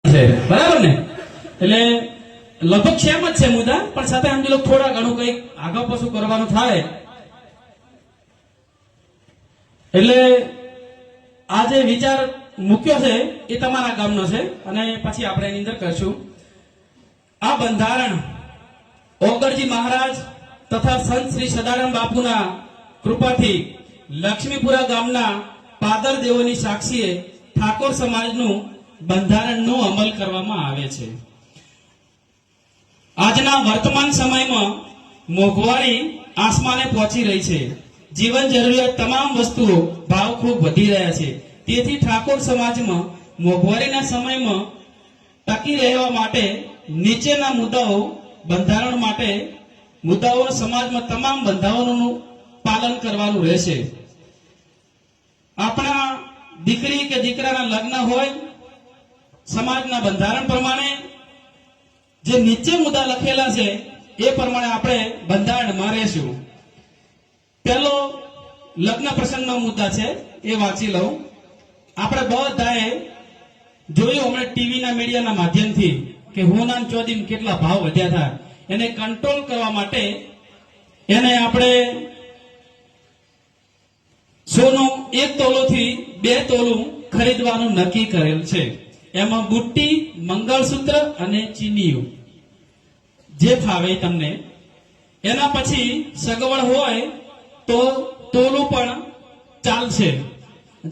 છે બરાબર ને? એટલે લગભગ સેમ જ છે મુદ્દા, પણ છતાં સમજી લો થોડા ઘણું કંઈક આગળ પાછું કરવાનું થાય. એટલે આ જે વિચાર મૂક્યો છે એ તમારા ગામનો છે અને પછી આપણે એની અંદર કરશું. આ બંધારણ ઓગળજી મહારાજ તથા સંત શ્રી સદારામ બાપુના કૃપાથી લક્ષ્મીપુરા ગામના પાદર દેવોની સાક્ષીએ ઠાકોર સમાજનું બંધારણનો અમલ કરવામાં આવે છે. આજના વર્તમાન સમયમાં મોંઘવારી આસમાને પહોંચી રહી છે. જીવન જરૂરિયાત તમામ વસ્તુઓ ભાવ ખૂબ વધી રહ્યા છે. તેથી ઠાકોર સમાજમાં મોંઘવારીના સમયમાં ટકી રહેવા માટે નીચેના મુદ્દાઓ બંધારણ માટે મુદ્દાઓ સમાજમાં તમામ બંધારણોનું પાલન કરવાનું રહેશે. આપણા દીકરી કે દીકરાના લગ્ન હોય, સમાજના બંધારણ પ્રમાણે જે નીચે મુદ્દા લખેલા છે એ પ્રમાણે આપણે બંધારણમાં રહેશું. પહેલો લગ્ન પ્રસંગનો મુદ્દા છે, એ વાંચી લઉં. આપણે બધાએ જોયું હમણાં ટીવીના મીડિયાના માધ્યમથી કે હોના ચોદીમ કેટલા ભાવ વધ્યા હતા. એને કંટ્રોલ કરવા માટે એને આપણે સોનું 1 તોલોથી 2 તોલું ખરીદવાનું નક્કી કરેલ છે. એમાં બુટ્ટી, મંગળસૂત્ર અને ચીનીઓ જે ફાવે તમને. એના પછી સગવડ હોય તો તોલું પણ ચાલશે.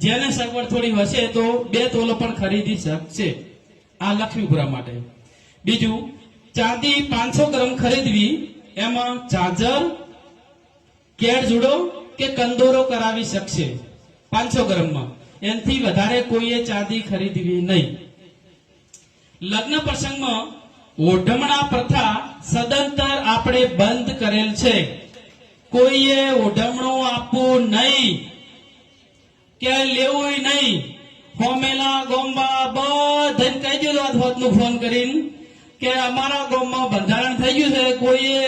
જેને સગવડ થોડી હશે તો 2 તોલો પણ ખરીદી શકશે. આ લક્ષ્મીપુરા માટે. બીજું, ચાંદી 500 ગ્રામ ખરીદવી, એમાં ચાદર, કેળ જુડો કે કંદોરો કરાવી શકશે 500 ગ્રામમાં. એનાથી વધારે કોઈએ ચાંદી ખરીદવી નહીં. લગ્ન પ્રસંગમાં ઓઢમણા પ્રથા સદંતર આપણે બંધ કરેલ છે. કોઈએ ઓઢમણું આપવું નહીં કે લેવું નહીં. હોમેલા ગોમવા બધાને કહી દીધું આજનું ફોન કરીને કે અમારા ગામમાં બંધારણ થઈ ગયું છે, કોઈએ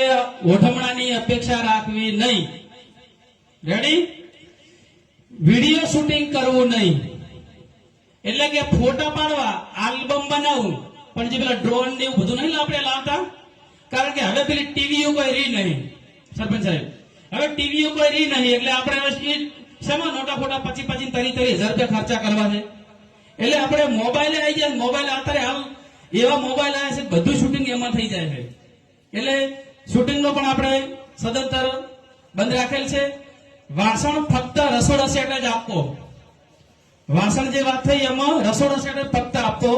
ઓઢમણાની અપેક્ષા રાખવી નહીં. રેડી? વિડીયો શૂટિંગ કરવું નહીં. એટલે કે ફોટા પાડવા, આલ્બમ બનાવવું, પણ જે પેલા ડ્રોન ને એવું બધું નહીં આપણે લાવતા. કારણ કે હવે પેલી ટીવીઓ કોઈ રહી નહીં. સરપંચ સાહેબ, હવે ટીવીઓ કોઈ રહી નહીં. એટલે આપણે હવે શેમાં નોટા ફોટા 25,000 રૂપિયા ખર્ચા કરવા છે. એટલે આપણે મોબાઈલે આવી જાય. મોબાઈલ અત્યારે હાલ એવા મોબાઈલ આવ્યા છે, બધું શૂટિંગ એમાં થઈ જાય છે. એટલે શૂટિંગનો પણ આપણે સદંતર બંધ રાખેલ છે. વાસણ ફક્ત રસોડા સેટ જ આપવો. વાસણ જે વાત થઈ એમાં રસોડા સેટ ફક્ત આપવો.